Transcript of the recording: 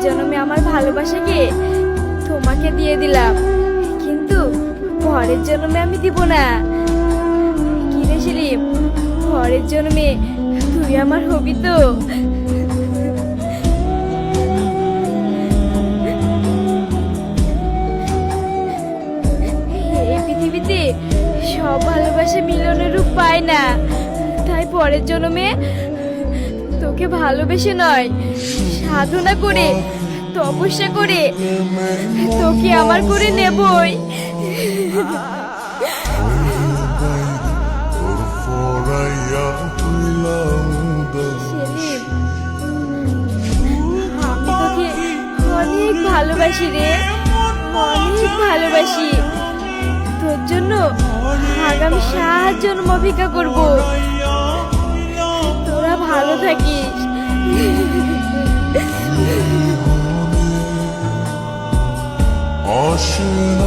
জন্মে আমার ভালোবাসাকে তোমাকে দিয়ে দিলাম, কিন্তু পরের জন্মে আমি দিব না। কি রে সেলিম, পরের জন্মে তুই আমার হবি তো? এই পৃথিবীতে সব ভালোবাসা মিলনের রূপ পায় না, তাই পরের জন্মে তোকে ভালোবেসে নয়, সাধনা করে তপস্যা করে তোকে আমার করে নেবই। সেলিম, আমি তোকে অনেক ভালোবাসি রে, অনেক ভালোবাসি। তোর জন্য আগামী 7 জন্ম অপেক্ষা করব। তোরা ভালো থাকিস। অসীম